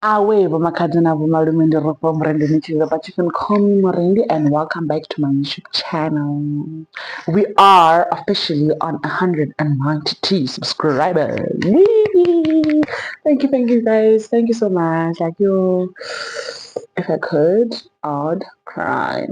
Weh Vhomakadzi navho Malume but you can call me Morendi, and welcome back to my YouTube channel. We are officially on 192 subscribers. Yay! Thank you guys. Thank you so much. Like you, if I could, I'd cry.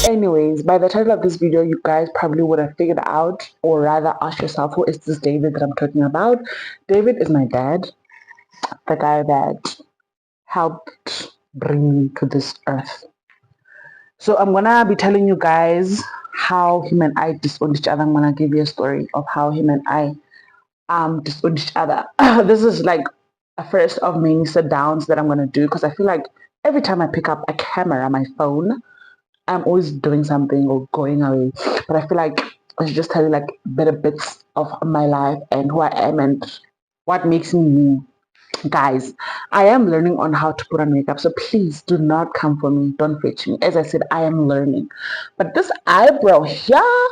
Anyways, by the title of this video, you guys probably would have figured out, or rather ask yourself, who is this David that I'm talking about? David is my dad, the guy that helped bring me to this earth. So I'm gonna be telling you guys how him and I disowned each other. I'm gonna give you a story of how him and I disowned each other. This is like a first of many sit downs that I'm gonna do, because I feel like every time I pick up a camera on my phone, I'm always doing something or going away. But I feel like I should just tell you like better bits of my life and who I am and what makes me me. Guys, I am learning on how to put on makeup, so please do not come for me. Don't fetch me. As I said, I am learning. But this eyebrow here,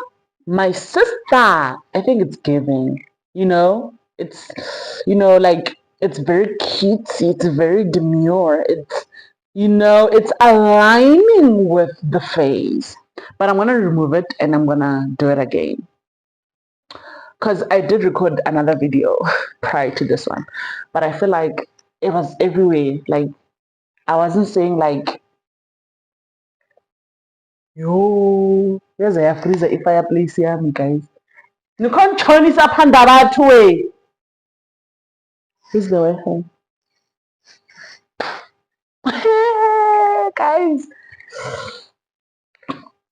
my sister, I think it's giving. It's like it's very cutesy. It's very demure. It's aligning with the face. But I'm gonna remove it and I'm gonna do it again, because I did record another video prior to this one, but I feel like it was everywhere. Like I wasn't saying like, yo, there's a freezer if fireplace here, me guys. You can't turn this up and that way. This is the Wi-Fi. Guys,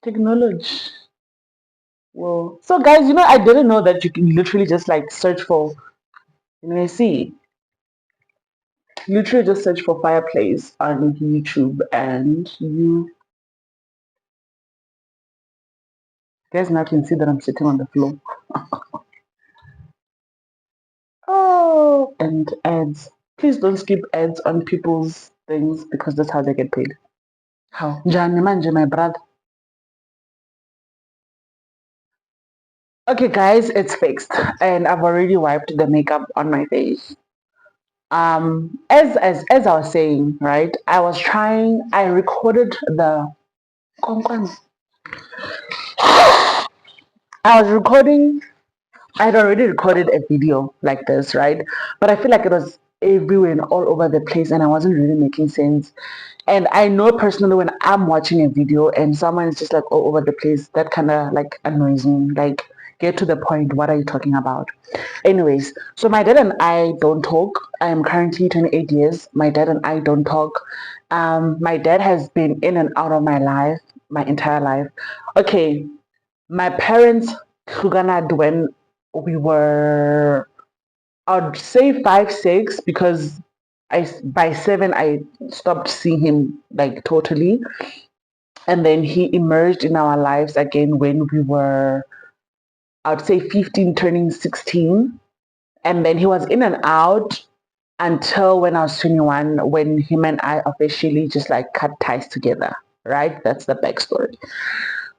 technology. Whoa. So guys, I didn't know that you can literally just like search for, I see. Literally just search for fireplace on YouTube and you guys now can see that I'm sitting on the floor. Oh, and ads. Please don't skip ads on people's things, because that's how they get paid. How? Njani manje, my brother. Okay, guys, it's fixed, and I've already wiped the makeup on my face. As I was saying, right? I recorded the. I was recording. I had already recorded a video like this, right? But I feel like it was everywhere and all over the place, and I wasn't really making sense. And I know personally, when I'm watching a video and someone is just like all over the place, that kind of like annoys me. Like, get to the point. What are you talking about? Anyways, so my dad and I don't talk. I am currently 28 years. My dad and I don't talk. My dad has been in and out of my life my entire life. Okay, my parents got when we were, I'd say 5, 6, because by 7 I stopped seeing him like totally, and then he emerged in our lives again when we were, I'd say 15, turning 16, and then he was in and out until when I was 21, when him and I officially just like cut ties together. Right, that's the backstory.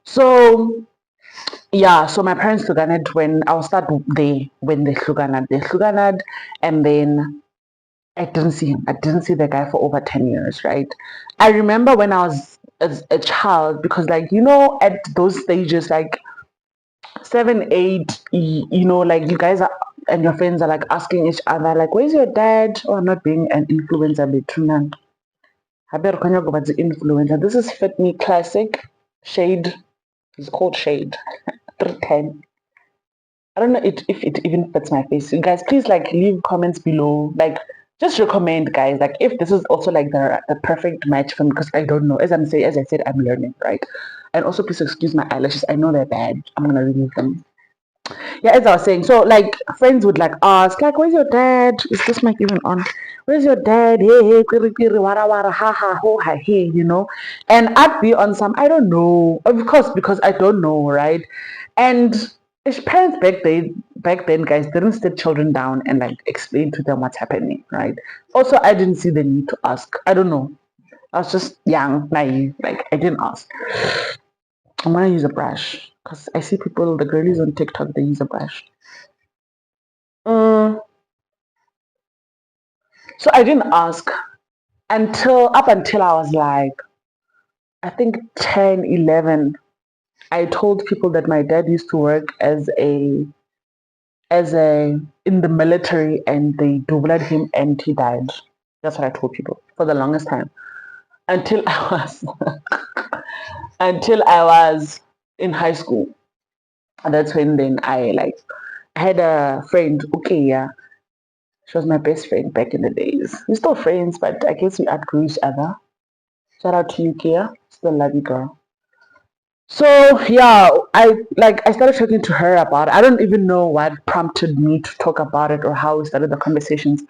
So yeah, so my parents hluganed when I was start there when they hluganed, and then I didn't see him. I didn't see the guy for over 10 years, right? I remember when I was as a child, because like, at those stages, like 7, 8, like you guys are, and your friends are like asking each other, like, where's your dad? Oh, I'm not being an influencer, between the influencer. This is Fit Me Classic Shade. It's called Shade 310. I don't know if it even fits my face. You guys, please like leave comments below. Like, just recommend, guys. Like, if this is also like the perfect match for me, because I don't know. As I said, I'm learning, right? And also, please excuse my eyelashes. I know they're bad. I'm gonna remove them. Yeah, as I was saying, so like friends would like ask, like, where's your dad? Is this mic even on? Where's your dad? Hey, hey, quiri, quiri, wara, wara, ha, ha, ho, ha, hey. And I'd be on some, I don't know, of course, because I don't know, right? And his parents back back then, guys didn't sit children down and like explain to them what's happening, right? Also, I didn't see the need to ask. I don't know. I was just young, naive. Like I didn't ask. I'm gonna use a brush because I see people, the girlies on TikTok, they use a brush. Mm, so I didn't ask until I was like, I think 10, 11. I told people that my dad used to work as a in the military and they doubled him and he died. That's what I told people for the longest time until I was until I was in high school. And that's when then I had a friend, okay, yeah. She was my best friend back in the days. We're still friends, but I guess we outgrew each other. Shout out to you, Kia. Still love you, girl. So yeah, I started talking to her about it. I don't even know what prompted me to talk about it or how we started the conversations.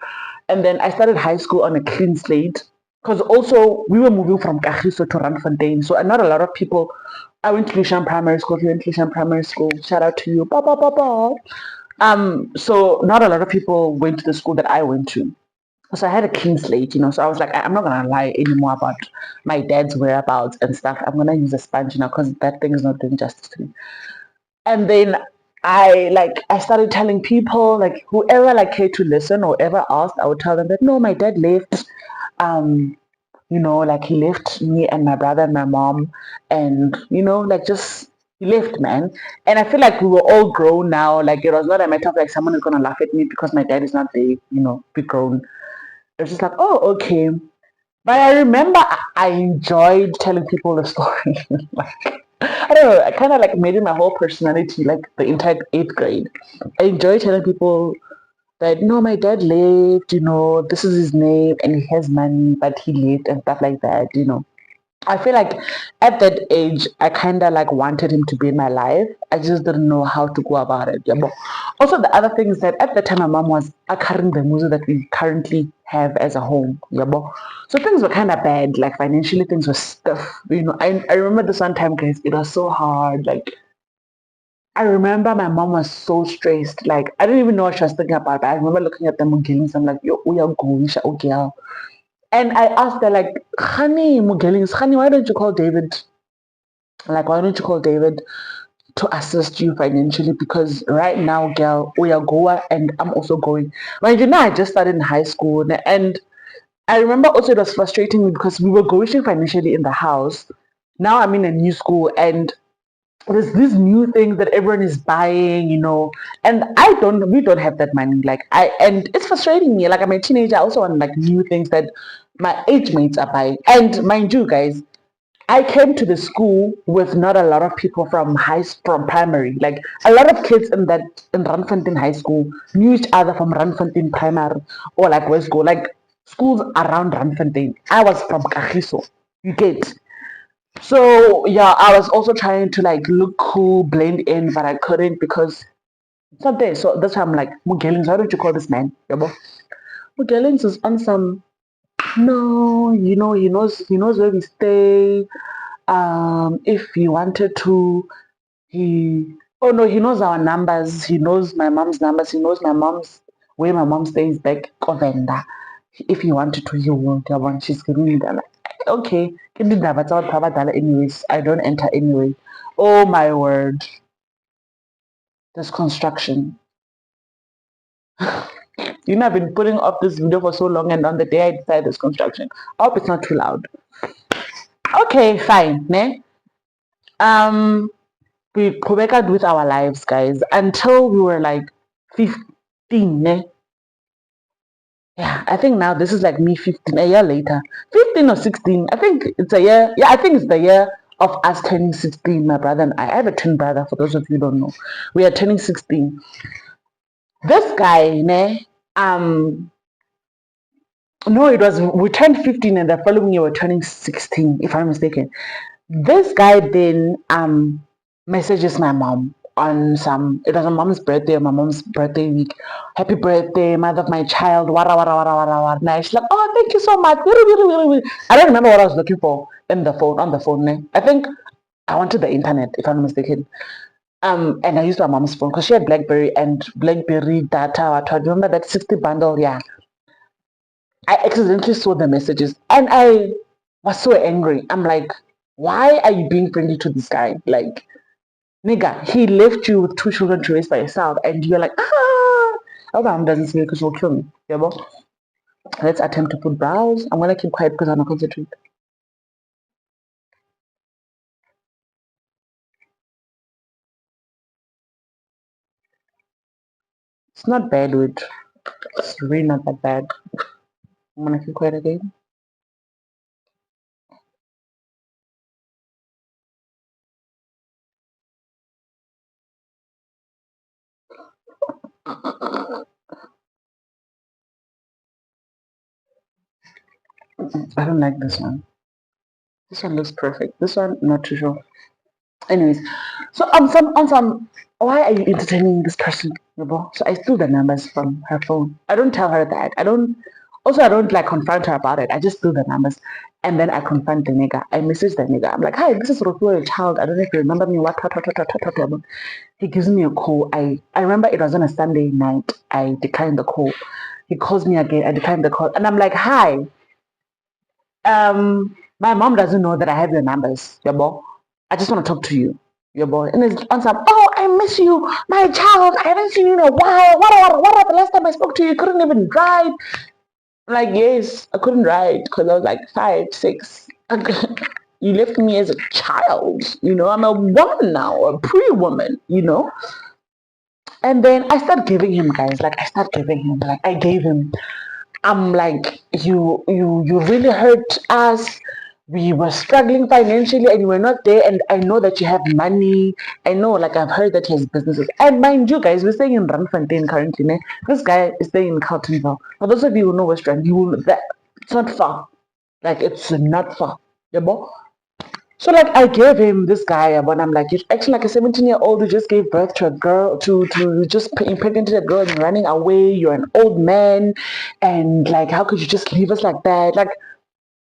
And then I started high school on a clean slate. Because also we were moving from Kagiso to Randfontein. So not a lot of people. I went to Lushan Primary School. If you went to Lushan Primary School, shout out to you. Ba, ba, ba, ba. So not a lot of people went to the school that I went to. So I had a clean slate. So I was like, I'm not gonna lie anymore about my dad's whereabouts and stuff. I'm gonna use a sponge now because that thing is not doing justice to me. And then I started telling people, like whoever like cared to listen or ever asked, I would tell them that no, my dad left. Um, like he left me and my brother and my mom, and like just he left, man. And I feel like we were all grown now. Like it was not a matter of like someone is gonna laugh at me because my dad is not there. Be grown. It's just like, oh, okay. But I remember I enjoyed telling people the story. Like, I don't know, I kind of like made it my whole personality, like the entire eighth grade. I enjoy telling people that, no, my dad left, this is his name and he has money, but he left and stuff like that. I feel like at that age, I kind of like wanted him to be in my life. I just didn't know how to go about it. Yeah, but also the other thing is that at the time, my mom was acquiring the music that we currently have as a home. Yeah, but so things were kind of bad. Like financially, things were stiff. I remember this one time, guys. It was so hard. Like I remember my mom was so stressed. Like I didn't even know what she was thinking about. But I remember looking at them and I'm like, yo, we are going, okay. And I asked her, like, honey, Mugelings, honey, why don't you call David? Like, why don't you call David to assist you financially? Because right now, girl, we are going and I'm also going. But I just started in high school. And I remember also it was frustrating me because we were going financially in the house. Now I'm in a new school and there's these new things that everyone is buying. And we don't have that money. And it's frustrating me. Like I'm a teenager, I also want like new things that my age mates are buying. And mind you, guys, I came to the school with not a lot of people from primary. Like a lot of kids in Randfontein High School knew each other from Randfontein Primary or like West Go, like schools around Randfontein. I was from Kagiso. You get. So yeah, I was also trying to like look cool, blend in, but I couldn't because it's not there. So that's why I'm like, Mugelings, why don't you call this man? Yabo? Mugelings is on some no, he knows where we stay. If he wanted to, oh no, he knows our numbers. He knows my mom's numbers. He knows where my mom stays back Govenda. If he wanted to, he will. Yabo? She's giving me that. Okay, anyways, I don't enter anyway. Oh my word, this construction. I've been putting off this video for so long, and on the day I decided this construction. I hope it's not too loud. Okay, fine. Ne? We progressed with our lives, guys, until we were like 15. Ne? Yeah, I think now this is like me 15, a year later. 15 or 16. I think it's a year. Yeah, I think it's the year of us turning 16, my brother and I. I have a twin brother, for those of you who don't know. We are turning 16. This guy, ne, no, we turned 15 and the following year we're turning 16, if I'm not mistaken. This guy then messages my mom it was my mom's birthday, my mom's birthday week. Happy birthday, mother of my child. Wara, wara, wara, wara, wara. Now she's like, oh, thank you so much. I don't remember what I was looking for on the phone. Ne? I think I wanted the internet, if I'm not mistaken. And I used my mom's phone because she had BlackBerry and BlackBerry data. I remember that 60 bundle, yeah. I accidentally saw the messages and I was so angry. I'm like, why are you being friendly to this guy? Like, nigga, he left you with two children to raise by yourself, and you're like, ah, oh, mom doesn't see me because she'll kill me. Yeah, well, let's attempt to put browse. I'm gonna keep quiet because I'm not concentrating. It's not bad, dude. It's really not that bad. I'm gonna keep quiet again. I don't like this one. This one looks perfect. This one, not too sure. Anyways, so on some, why are you entertaining this person, Yobo? So I steal the numbers from her phone. I don't tell her that. I don't like confront her about it. I just steal the numbers, and then I confront the nigga. I message the nigga. I'm like, hi, this is Rocco, your child. I don't know if you remember me. What. He gives me a call. I remember it was on a Sunday night. I declined the call. He calls me again. I declined the call, and I'm like, hi. My mom doesn't know that I have your numbers, your boy. I just want to talk to you, your boy. And it's on some, oh, I miss you, my child. I haven't seen you in a while. What? The last time I spoke to you, you couldn't even drive. I'm like, yes, I couldn't ride because I was like 5, 6. You left me as a child, I'm a woman now, a pre-woman, And then I start giving him, guys, like I gave him. I'm like, you really hurt us. We were struggling financially and you were not there. And I know that you have money. I know, like, I've heard that he has businesses. And mind you, guys, we're staying in Randfontein currently. Ne? This guy is staying in Carltonville. For those of you who know West Rand, you will that it's not far. Like, it's not far. Yeah, boy? So like I gave him this guy when I'm like, you're actually like a 17-year-old who just gave birth to a girl to just impregnated a girl and running away. You're an old man, and like how could you just leave us like that? Like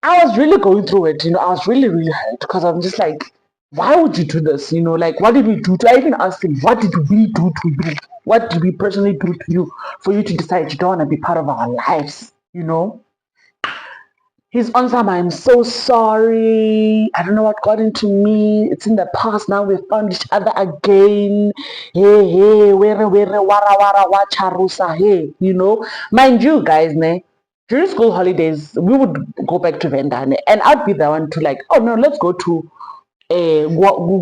I was really going through it, I was really, really hurt because I'm just like, why would you do this? Like what did we do to I even asked him, what did we do to you? What did we personally do to you for you to decide you don't want to be part of our lives? His answer, I'm so sorry. I don't know what got into me. It's in the past. Now we've found each other again. Hey, were, wara, wacharusa, hey, Mind you, guys, ne, during school holidays, we would go back to Vendane, and I'd be the one to like, oh no, let's go to Guabo.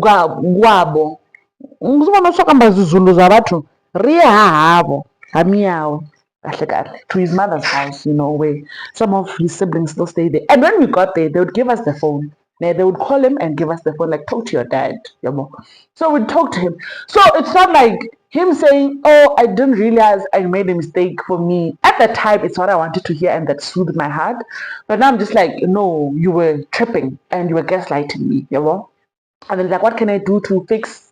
Ngizibona sokuhamba zizulu zabathu riye hahavo hamiyawo kahle kahle to his mother's house, where some of his siblings still stay there. And when we got there, they would give us the phone. They would call him and give us the phone, like, talk to your dad, yabo. So we'd talk to him. So it's not like him saying, oh, I didn't realize I made a mistake for me. At the time, it's what I wanted to hear and that soothed my heart. But now I'm just like, no, you were tripping and you were gaslighting me, yabo. And then like, what can I do to fix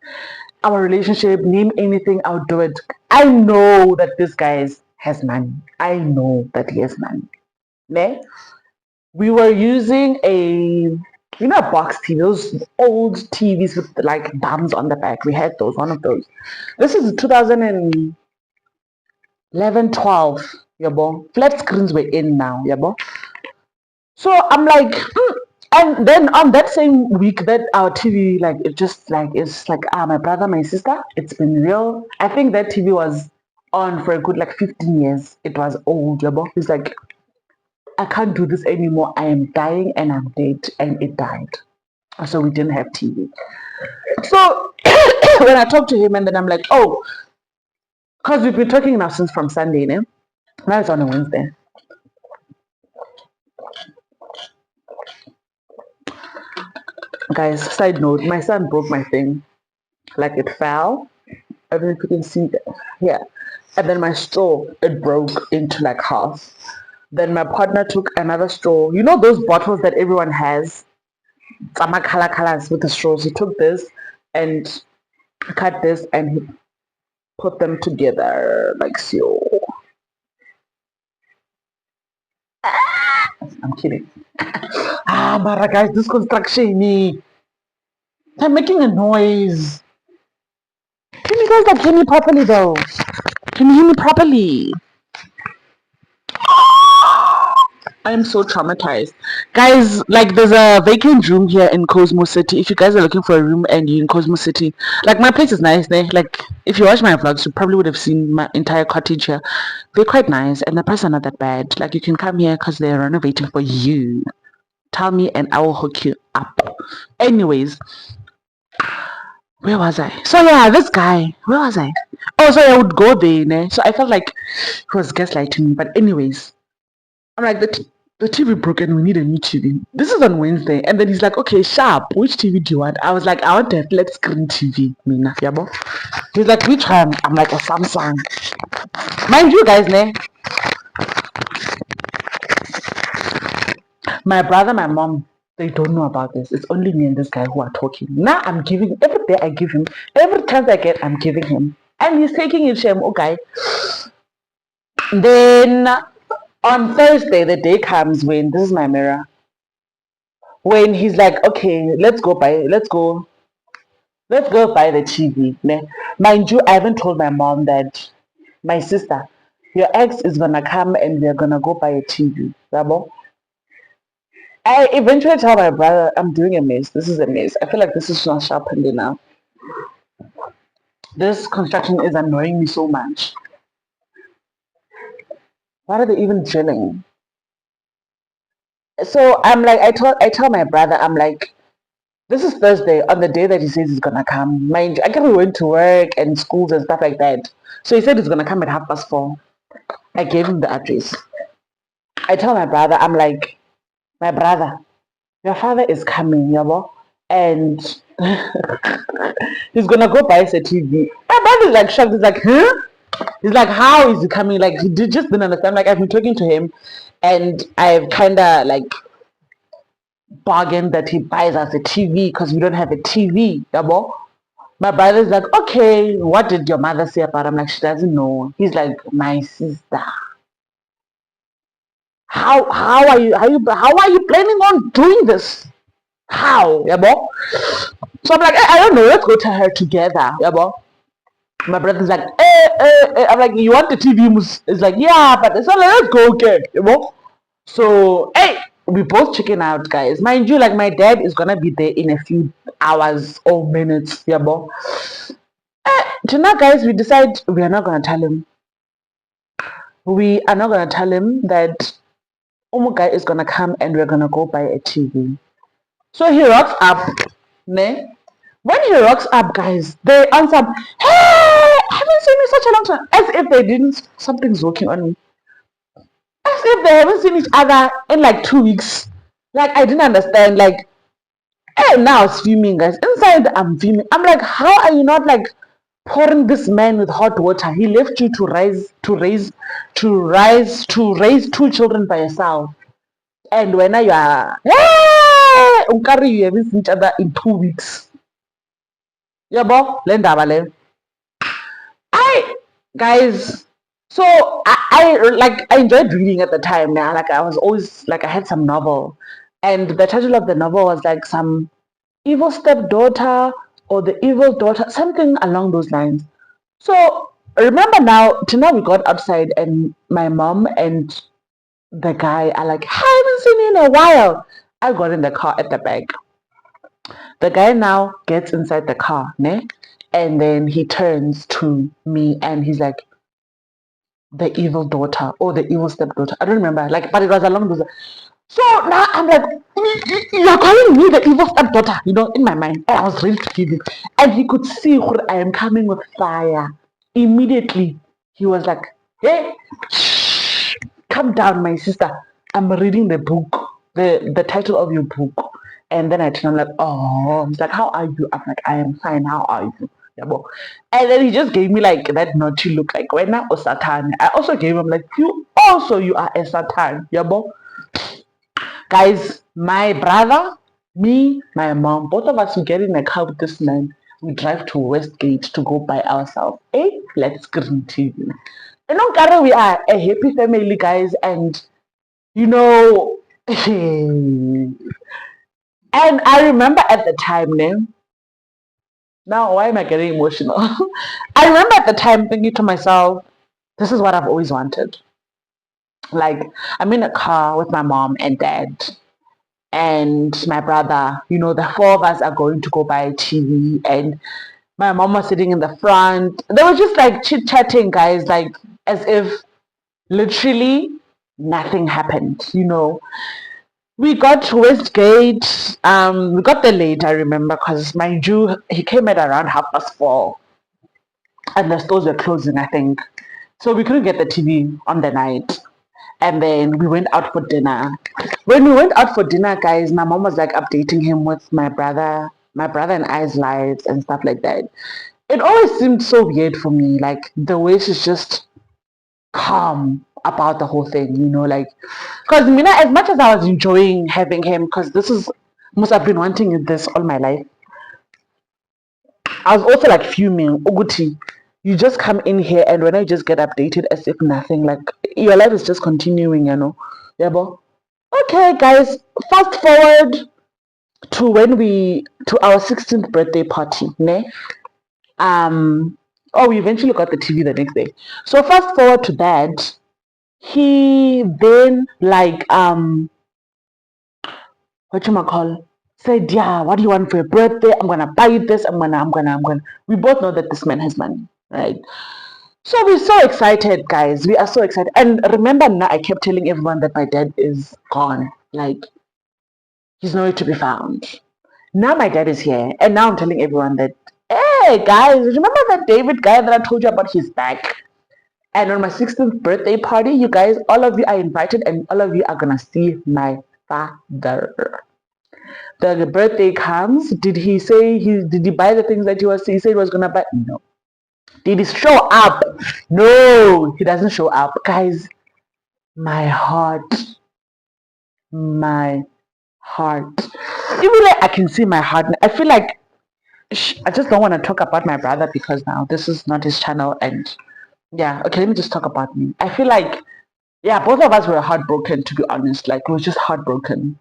our relationship? Name anything, I'll do it. I know that this guy has money. I know that he has money. Ne? We were using a box TV, those old TVs with like bums on the back. We had those, one of those. This is 2011, 12. Yabo. Flat screens were in now. Yabo. So I'm like, and then on that same week that our TV, like, it just like, it's like, my brother, my sister, it's been real. I think that TV was on for a good like 15 years. It was old, yabo. He's like, I can't do this anymore. I am dying and I'm dead. And it died. So we didn't have TV. So when I talked to him and then I'm like, oh, because we've been talking now since from Sunday, né? Now it's on a Wednesday. Guys, side note, my son broke my thing. Like it fell. I don't know if you can see that. Yeah. And then my straw, it broke into like half. Then my partner took another straw. You know those bottles that everyone has? Some colors with the straws. He took this and cut this and he put them together like so. I'm kidding. But guys, this construction, I'm making a noise. guys like hear me properly though? Can you hear me properly? I am so traumatized. Guys, like there's a vacant room here in Cosmo City. If you guys are looking for a room and you're in Cosmo City, like my place is nice there. Like if you watch my vlogs, you probably would have seen my entire cottage here. They're quite nice and the price are not that bad. Like you can come here because they're renovating for you. Tell me and I will hook you up. Anyways, where was I? So yeah, this guy, where was I? Oh, so I would go there, ne? So I felt like he was gaslighting me. But anyways, I'm like, the TV broke and we need a new TV. This is on Wednesday. And then he's like, okay, sharp, which TV do you want? I was like, I want a flat screen TV. Mina, yabo. He's like, which one? I'm like, a Samsung. Mind you guys, ne? My brother, my mom, they don't know about this. It's only me and this guy who are talking. Now I'm giving, every day I give him, every chance I get, I'm giving him. And he's taking it, shame, okay. Then on Thursday, the day comes when, this is my mirror, when he's like, okay, let's go buy the TV. Ne? Mind you, I haven't told my mom that my sister, your ex is gonna come and we're gonna go buy a TV. Rabo? I eventually tell my brother I'm doing a mess. This is a mess. I feel like this is not sharpened enough. This construction is annoying me so much. Why are they even drilling? So I'm like, I tell my brother, I'm like, this is Thursday on the day that he says he's gonna come. Mind you, I guess we went to work and schools and stuff like that. So he said he's gonna come at 4:30. I gave him the address. I tell my brother, I'm like, my brother, your father is coming, yabo, and he's gonna go buy us a TV. My brother's like shocked. He's like, huh? He's like, how is he coming? Like just didn't understand. Like I've been talking to him, and I've kind of like bargained that he buys us a TV because we don't have a TV, yabo. My brother's like, okay, what did your mother say about him? Like she doesn't know. He's like, my sister. How are you planning on doing this? How? Yeah, bo? So I'm like, I don't know, let's go tell her together. Yeah, bo? My brother's like, I'm like, you want the TV? It's like, yeah, but it's not like, let's go, okay. Yeah, bo? So, hey, we both chicken out, guys. Mind you, like, my dad is gonna be there in a few hours or minutes. Yeah, bo? Tonight, guys, we decide we are not gonna tell him. We are not gonna tell him that Omugai is gonna come and we're gonna go buy a TV. So he rocks up, ne? When he rocks up, guys, they answer, hey, I haven't seen you such a long time. As if they didn't, something's working on me. As if they haven't seen each other in like 2 weeks. Like, I didn't understand. Like, hey, now it's fuming, guys. Inside, I'm fuming. I'm like, how are you not like pouring this man with hot water? He left you to raise two children by yourself. And when you are, hey, you haven't seen each other in 2 weeks. Yeah, bo, lendabale. I guys, so I enjoyed reading at the time now. Like I was always like I had some novel, and the title of the novel was like some evil stepdaughter or the evil daughter, something along those lines. So remember now, till we got outside and my mom and the guy are like, I haven't seen you in a while. I got in the car at the back. The guy now gets inside the car, ne? And then he turns to me and he's like, the evil daughter or the evil stepdaughter. I don't remember. Like, but it was along those. So now I'm like, you're calling me the evil stepdaughter, in my mind. And I was ready to give him. And he could see I am coming with fire. Immediately, he was like, hey, shh, calm down, my sister. I'm reading the book, the title of your book. And then I turn, I'm like, oh, he's like, how are you? I'm like, I am fine. How are you? Yeah, bo. And then he just gave me like that naughty look, like when I was Satan. I also gave him like, you are a Satan. Yeah, bo. Guys, my brother, me, my mom, both of us, we get in a car with this man. We drive to Westgate to go by ourselves. Hey, let's green TV. Karen, we are a happy family, guys, and and I remember at the time, Now, why am I getting emotional? I remember at the time thinking to myself, this is what I've always wanted. Like, I'm in a car with my mom and dad and my brother. The four of us are going to go buy TV, and my mom was sitting in the front. They were just like chit chatting, guys, like as if literally nothing happened. We got to Westgate. We got there late, I remember, because mind you, he came at around 4:30, and the stores were closing, I think. So we couldn't get the TV on the night. And then we went out for dinner. When we went out for dinner, guys, my mom was like updating him with my brother and I's lives and stuff like that. It always seemed so weird for me, like the way she's just calm about the whole thing, like, because as much as I was enjoying having him, because this is must have been wanting this all my life, I was also like fuming. Uguti, you just come in here and when I just get updated as if nothing, like your life is just continuing. Yeah, but okay, guys, fast forward to our 16th birthday party, ne? We eventually got the TV the next day. So fast forward to that, he then like what you call said, yeah, what do you want for your birthday? I'm gonna buy you this. I'm gonna. We both know that this man has money, right? So we're so excited, guys. We are so excited. And remember now, I kept telling everyone that my dad is gone. Like, he's nowhere to be found. Now my dad is here. And now I'm telling everyone that, hey, guys, remember that David guy that I told you about? He's back. And on my 16th birthday party, you guys, all of you are invited and all of you are going to see my father. The birthday comes. Did he say, did he buy the things that he said he was going to buy? No. Did he show up? No, he doesn't show up. Guys, my heart, my heart. Even like I can see my heart. I feel like I just don't want to talk about my brother because now this is not his channel. And yeah, okay, let me just talk about me. I feel like, yeah, both of us were heartbroken, to be honest. Like, we were just heartbroken.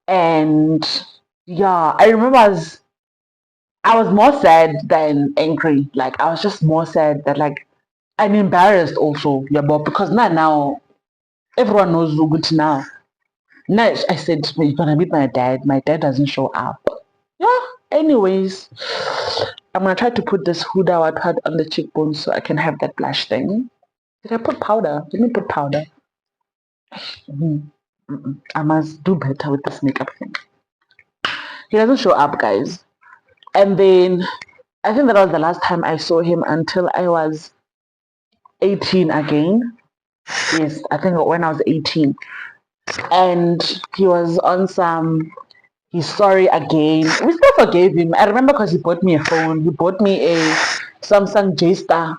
And yeah, I remember I was more sad than angry. Like, I was just more sad that, like, I'm embarrassed also, yeah, but because now everyone knows Uguti now. Now I said, you're gonna meet my dad. My dad doesn't show up. Yeah, anyways, I'm gonna try to put this Huda what had on the cheekbone so I can have that blush thing. Did I put powder? Let me put powder. I must do better with this makeup thing. He doesn't show up, guys. And then I think that was the last time I saw him until I was 18 again. Yes, I think when I was 18. And he was on some, he's sorry again. We still forgave him. I remember because he bought me a phone. He bought me a Samsung J-Star.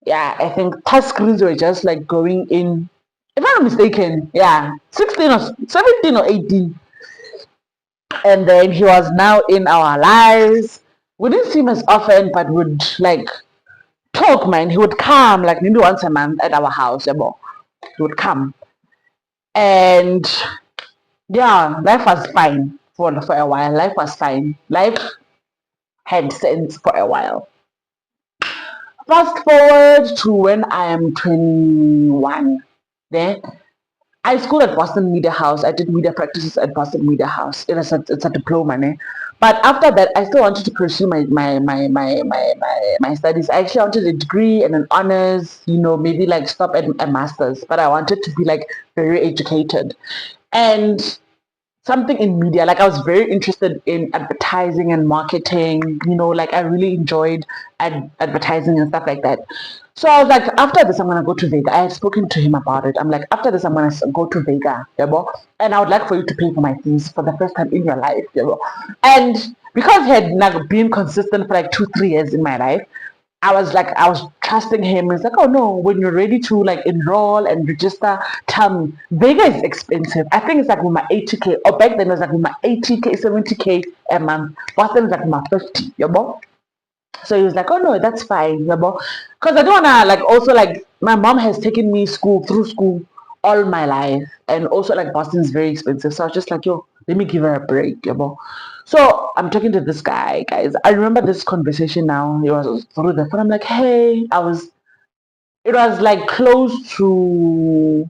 Yeah, I think touch screens were just like going in. If I'm not mistaken, yeah, 16 or 17 or 18. And then he was now in our lives. We didn't see him as often, but would like talk, man. He would come like maybe once a month at our house. He would come. And yeah, life was fine for a while. Life was fine. Life had sense for a while. Fast forward to when I am 21. Then I schooled at Boston Media House. I did media practices at Boston Media House. It's a diploma, ne? But after that, I still wanted to pursue my studies. I actually wanted a degree and an honors, maybe like stop at a master's. But I wanted to be like very educated. And something in media. Like I was very interested in advertising and marketing, like I really enjoyed advertising and stuff like that. So I was like, after this, I'm gonna go to Vega. I had spoken to him about it. I'm like, after this, I'm gonna go to Vega, and I would like for you to pay for my fees for the first time in your life, And because he had like been consistent for like 2-3 years in my life, I was trusting him. It's like, oh no, when you're ready to like enroll and register, tell me. Vega is expensive. I think it's like with my 80K, or back then it was like with my 80K, 70K a month. Boston is like my 50, So he was like, oh no, that's fine, Because I don't wanna like also like my mom has taken me through school all my life. And also like Boston's very expensive. So I was just like, yo, Let me give her a break, you know. So I'm talking to this guy, guys. I remember this conversation now. It was through the phone. I'm like, hey, it was like close to,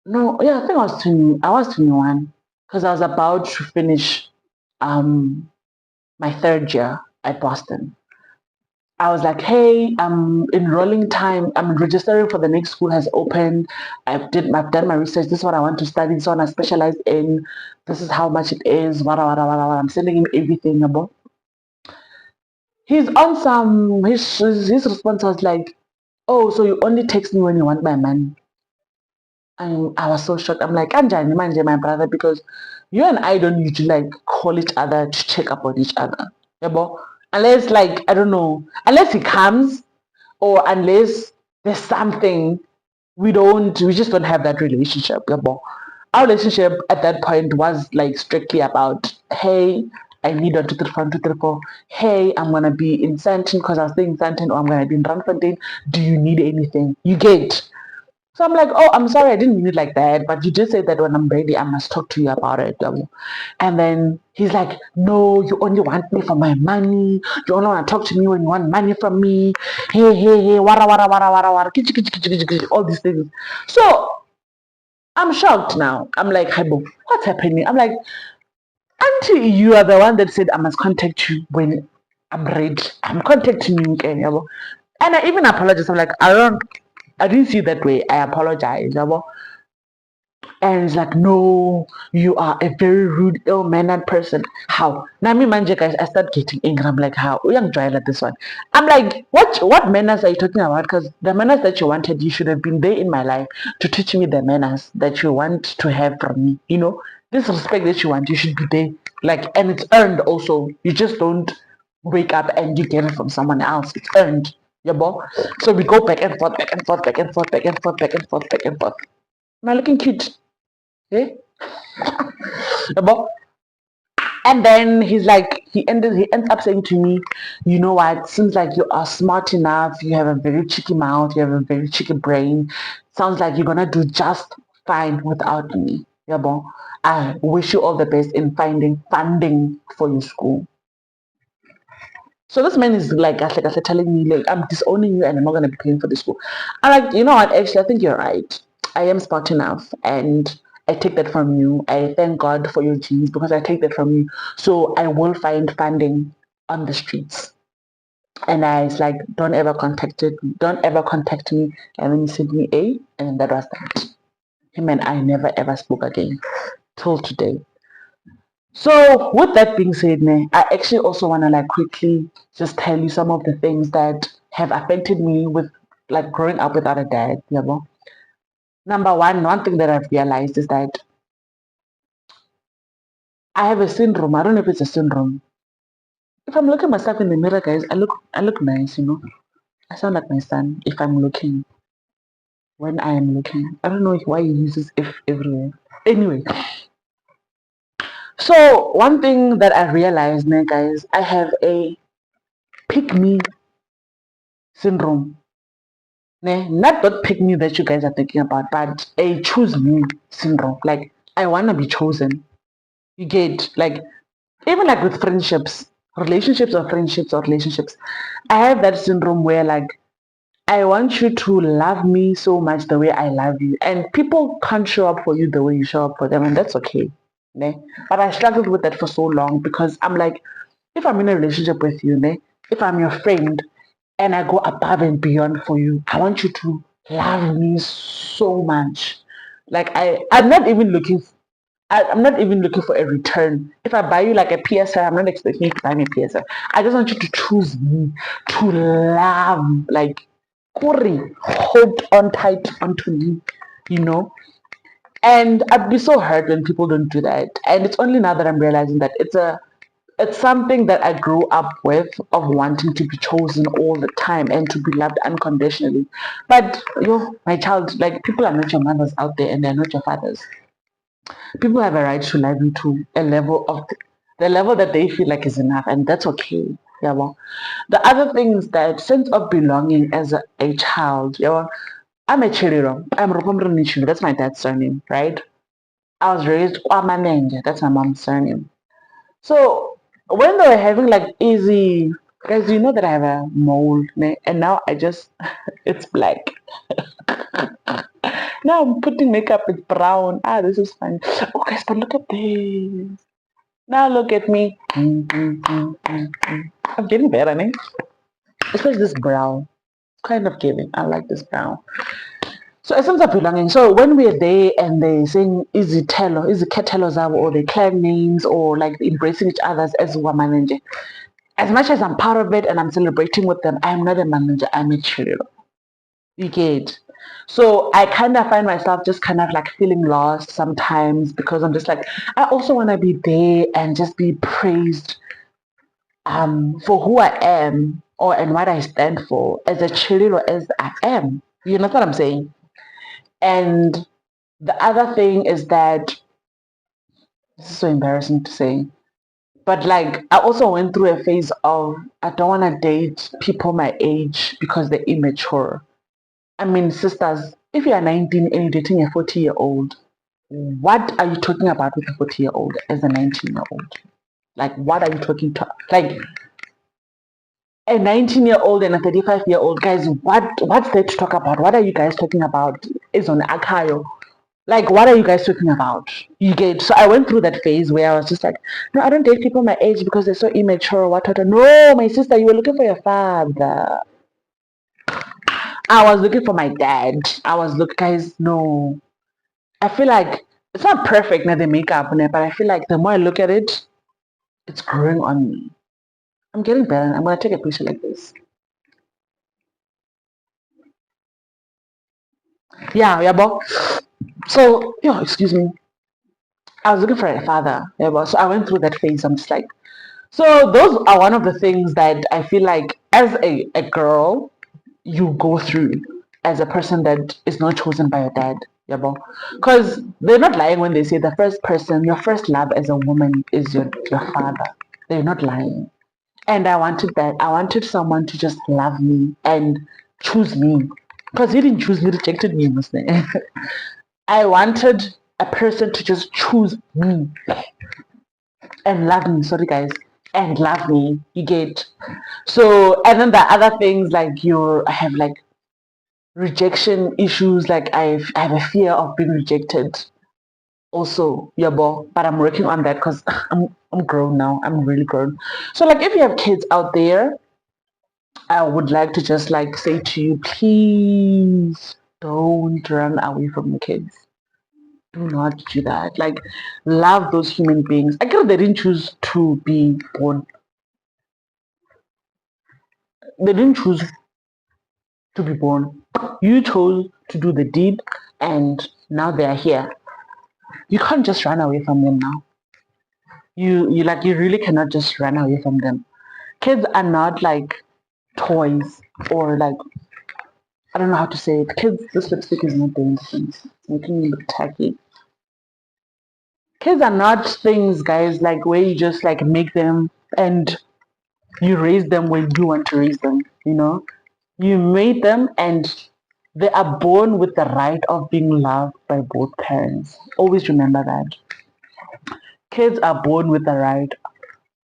no, yeah, I think I was 21 because I was about to finish um my third year at Boston. I was like, hey, I'm enrolling time. I'm registering for the next school has opened. I've done my research. This is what I want to study. This is what I specialize in. This is how much it is. Wada. I'm sending him everything about. He's on some. His response was like, oh, so you only text me when you want my money. And I was so shocked. I'm like, Anjani manje, my brother, because you and I don't usually like call each other to check up on each other. Yeah, but unless like I don't know, unless he comes or unless there's something we just don't have that relationship. Yeah, but our relationship at that point was like strictly about, hey, I need 1, 2, 3, 4, 1, 2, 3, 4. Hey, I'm gonna be in Santon because I was staying in Santon, or I'm gonna be in Randfontein. Do you need anything? You get. So I'm like, oh, I'm sorry, I didn't mean it like that, but you just said that when I'm ready, I must talk to you about it. And then he's like, no, you only want me for my money. You only want to talk to me when you want money from me. Hey, wara, all these things. So I'm shocked now. I'm like, Haibo, what's happening? I'm like, Auntie, you are the one that said I must contact you when I'm ready. I'm contacting you again, and I even apologize. I'm like, I didn't see it that way. I apologize, and it's like, no, you are a very rude, ill-mannered person. How? Now me manje guys, I start getting angry. I'm like, how? Young dry like this one. I'm like, what manners are you talking about? Because the manners that you wanted, you should have been there in my life to teach me the manners that you want to have from me. This respect that you want, you should be there. Like, and it's earned also. You just don't wake up and you get it from someone else. It's earned. Yeah, boy. So we go back and forth, back and forth, back and forth, back and forth, back and forth, back and forth. Am I looking cute? Eh? But and then he ends up saying to me, you know what, seems like you are smart enough, you have a very cheeky mouth, you have a very cheeky brain. Sounds like you're gonna do just fine without me. Yeah, bon. I wish you all the best in finding funding for your school. So this man is like I said, telling me like I'm disowning you and I'm not gonna be paying for the school. I'm like, you know what? Actually, I think you're right. I am smart enough, and I take that from you. I thank God for your genes because I take that from you. So I will find funding on the streets. And I was like, don't ever contact me. And then he sent me A, and that was that. Him and I never ever spoke again till today. So with that being said, I actually also want to like quickly just tell you some of the things that have affected me with like growing up without a dad. Number one thing that I've realized is that I have a syndrome. I don't know if it's a syndrome. If I'm looking myself in the mirror, guys, I look nice. I sound like my son if I'm looking when I am looking. I don't know why he uses if everywhere. Anyway, so one thing that I realized, guys, I have a pick me syndrome. Not that pick me that you guys are thinking about, but a choose me syndrome. Like I wanna be chosen. You get like even like with friendships, relationships. I have that syndrome where like I want you to love me so much the way I love you. And people can't show up for you the way you show up for them, and that's okay. Ne? But I struggled with that for so long because I'm like, if I'm in a relationship with you, if I'm your friend and I go above and beyond for you, I want you to love me so much. Like I'm not even looking for a return. If I buy you like a PSI, I'm not expecting you to buy me a PSI. I just want you to choose me, to love, like, hold on tight onto me, you know? And I'd be so hurt when people don't do that. And it's only now that I'm realizing that it's something that I grew up with of wanting to be chosen all the time and to be loved unconditionally. But my child, like people are not your mothers out there and they're not your fathers. People have a right to love you to a level of the level that they feel like is enough, and that's okay. Yeah, well, the other thing is that sense of belonging as a child. Yeah, well, I'm a Chiriro. I'm Rupamranichu. That's my dad's surname, right? I was raised Kwamanenge. That's my mom's surname. So when they were having like easy, guys, you know that I have a mole, ne? And now I just, it's black. Now I'm putting makeup, it's brown. Ah, this is fun. Oh, guys, but look at this. Now look at me. I'm getting better, ne? Especially this brown. Kind of giving. I like this brown. So a sense of belonging. So when we're there and they saying easy ketelo zabo, or the clan names, or like embracing each other as manager. As much as I'm part of it and I'm celebrating with them, I'm not a manager, I'm a cheerleader. You get. So I kind of find myself just kind of like feeling lost sometimes because I'm just like, I also want to be there and just be praised for who I am or and what I stand for as a cheerleader as I am. You know what I'm saying? And the other thing is that this is so embarrassing to say, but like I also went through a phase of I don't want to date people my age because they're immature. I mean, sisters, if you are 19 and you're dating a 40-year-old, what are you talking about with a 40-year-old as a 19-year-old? Like, what are you talking to? Like, a 19-year-old and a 35-year-old, guys, what's there to talk about? What are you guys talking about? Is on Akayo. Like, what are you guys talking about? You get. So I went through that phase where I was just like, no, I don't date people my age because they're so immature. What? No, my sister, you were looking for your father. I was looking for my dad. I was looking, guys, no. I feel like it's not perfect now, the makeup, but I feel like the more I look at it, it's growing on me. I'm getting better. I'm gonna take a picture like this. Yeah, but so yeah, excuse me. I was looking for a father. Yeah, but so I went through that phase. I'm just like, so those are one of the things that I feel like as a girl, you go through as a person that is not chosen by your dad. Yeah, because they're not lying when they say the first person, your first love as a woman is your father. They're not lying. And I wanted that. I wanted someone to just love me and choose me. Because he didn't choose me, rejected me, Muslim. I wanted a person to just choose me and love me. Sorry, guys. And love me. You get. So, and then the other things like I have like rejection issues. Like I have a fear of being rejected. Also, yeah, but I'm working on that because I'm grown now. I'm really grown. So, like, if you have kids out there, I would like to just like say to you, please don't run away from your kids. Do not do that. Like, love those human beings. I guess they didn't choose to be born. They didn't choose to be born. You chose to do the deed, and now they are here. You can't just run away from them now. You really cannot just run away from them. Kids are not like toys or like I don't know how to say it. Kids, this lipstick is not doing things. It's making me look tacky. Kids are not things, guys, like where you just like make them and you raise them when you want to raise them, you know? You made them and they are born with the right of being loved by both parents. Always remember that. Kids are born with the right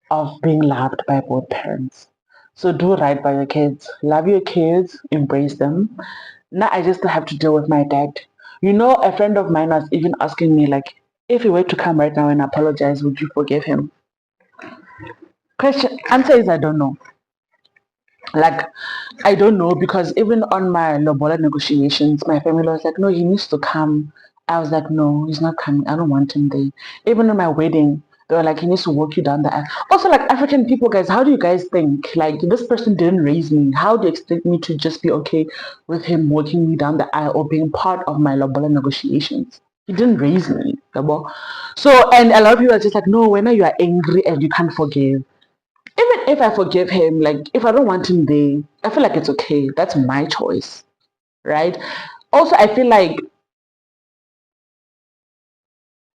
of being loved by both parents. So do right by your kids. Love your kids, embrace them. Now I just have to deal with my dad. You know, a friend of mine was even asking me, like, if he were to come right now and apologize, would you forgive him? Question answer is I don't know. Like, I don't know because even on my lobola negotiations, my family was like, no, he needs to come. I was like, no, he's not coming. I don't want him there. Even on my wedding, they were like, he needs to walk you down the aisle. Also, like African people, guys, how do you guys think? Like, this person didn't raise me. How do you expect me to just be okay with him walking me down the aisle or being part of my lobola negotiations? He didn't raise me. So, and a lot of people are just like, no, when you are angry and you can't forgive, even if I forgive him, like if I don't want him there, I feel like it's okay. That's my choice, right? Also, I feel like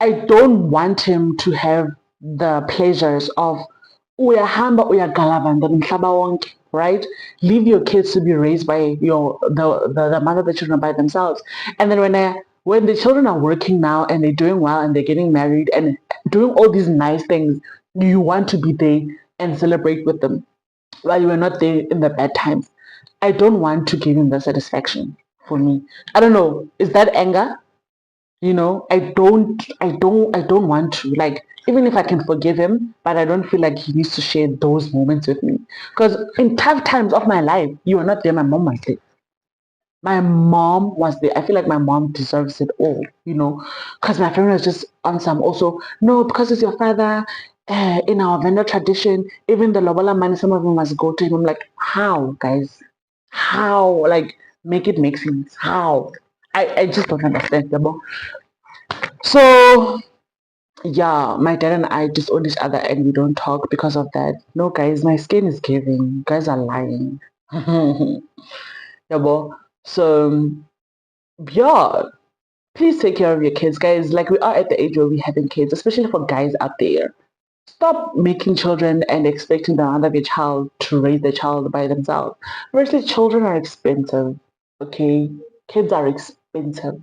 I don't want him to have the pleasures of uyahamba uyagalabanda umhlaba wonke, right? Leave your kids to be raised by the mother, the children by themselves, and then when the children are working now and they're doing well and they're getting married and doing all these nice things, you want to be there and celebrate with them while you were not there in the bad times. I don't want to give him the satisfaction for me. I don't know. Is that anger? I don't want to. Like, even if I can forgive him, but I don't feel like he needs to share those moments with me. Because in tough times of my life, you were not there, my mom was there. My mom was there. I feel like my mom deserves it all, because my family was just on some also, no, because it's your father. In our vendor tradition, even the lobola money, some of them must go to him. I'm like, how, guys? How? Like, make it make sense. How? I just don't understand. So, yeah, my dad and I disown each other and we don't talk because of that. No, guys, my skin is giving. You guys are lying. So, yeah, please take care of your kids, guys. Like, we are at the age where we're having kids, especially for guys out there. Stop making children and expecting the other child to raise the child by themselves. Firstly, children are expensive, okay? Kids are expensive.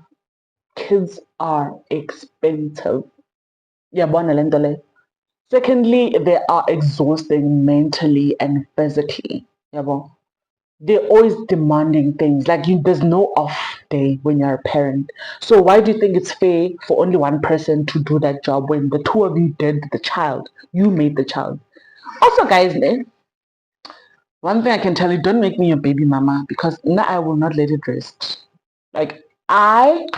Kids are expensive. Yeah, secondly, they are exhausting mentally and physically. Yeah, they're always demanding things. Like there's no off day when you're a parent. So why do you think it's fair for only one person to do that job when the two of you did the child? You made the child. Also, guys, one thing I can tell you, don't make me your baby mama because now I will not let it rest. Like saying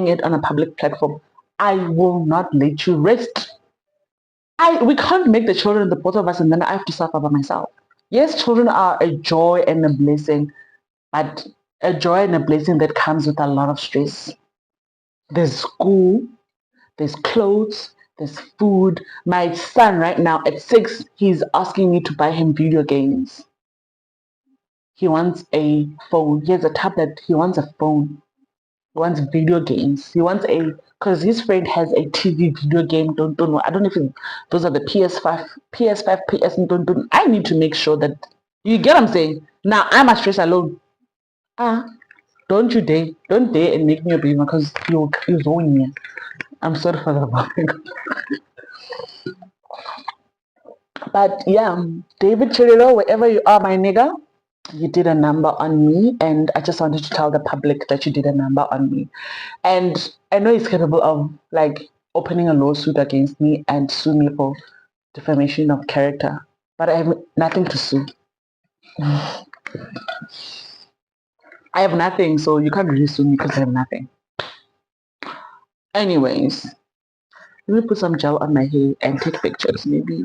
it on a public platform, I will not let you rest. We can't make the children the both of us and then I have to suffer by myself. Yes, children are a joy and a blessing, but a joy and a blessing that comes with a lot of stress. There's school, there's clothes, there's food. My son right now at 6, he's asking me to buy him video games. He wants a phone. He has a tablet. He wants a phone. He wants video games. He wants because his friend has a TV video game. Don't know. I don't know if those are the PS5, PS. Don't. I need to make sure that you get what I'm saying. Now I'm a stress alone. Don't you dare, don't dare and make me a believer because you're ruining me. I'm sorry for that. But yeah, David Chirilo, wherever you are, my nigga, you did a number on me, and I just wanted to tell the public that you did a number on me. And I know he's capable of like opening a lawsuit against me and sue me for defamation of character, but I have nothing to sue. I have nothing, so you can't really sue me because I have nothing. Anyways, let me put some gel on my hair and take pictures, maybe.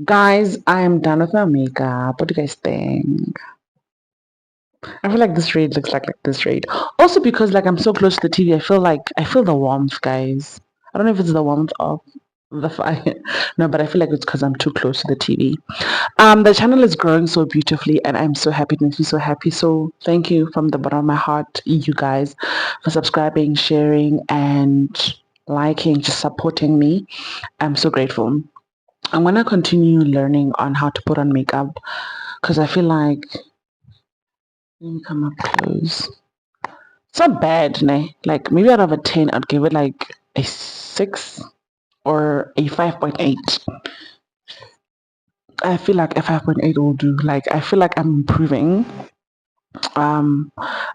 Guys, I am done with my makeup. What do you guys think? I feel like this shade looks like this shade. Also because like I'm so close to the TV, I feel the warmth, guys. I don't know if it's the warmth of the fire. No, but I feel like it's because I'm too close to the TV. The channel is growing so beautifully and I'm so happy. It makes me so happy. So thank you from the bottom of my heart, you guys, for subscribing, sharing, and liking, just supporting me. I'm so grateful. I'm gonna continue learning on how to put on makeup because I feel like, let me come up close. It's not bad, ne? Like maybe out of a 10, I'd give it like a 6 or a 5.8. I feel like a 5.8 will do. Like I feel like I'm improving. I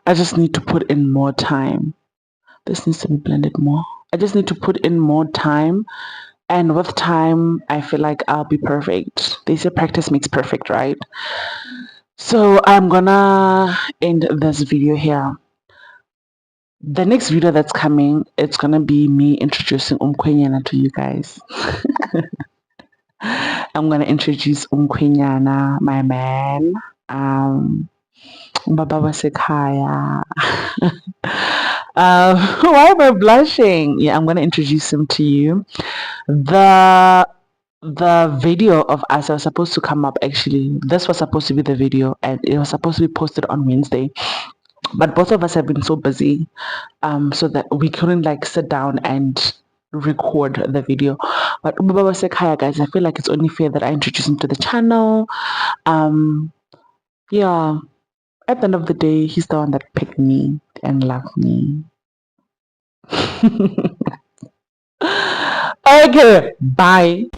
just need to put in more time. This needs to be blended more. I just need to put in more time. And with time, I feel like I'll be perfect. They say practice makes perfect, right? So I'm gonna end this video here. The next video that's coming, it's gonna be me introducing Umkhwenyana to you guys. I'm gonna introduce Umkhwenyana, my man. Baba Wasekhaya. Why am I blushing? Yeah, I'm gonna introduce him to you. The video of us was supposed to come up, actually. This was supposed to be the video and it was supposed to be posted on Wednesday. But both of us have been so busy, so that we couldn't like sit down and record the video. But Baba Wasekhaya, guys, I feel like it's only fair that I introduce him to the channel. Yeah. At the end of the day, he's the one that picked me and loved me. Okay, bye.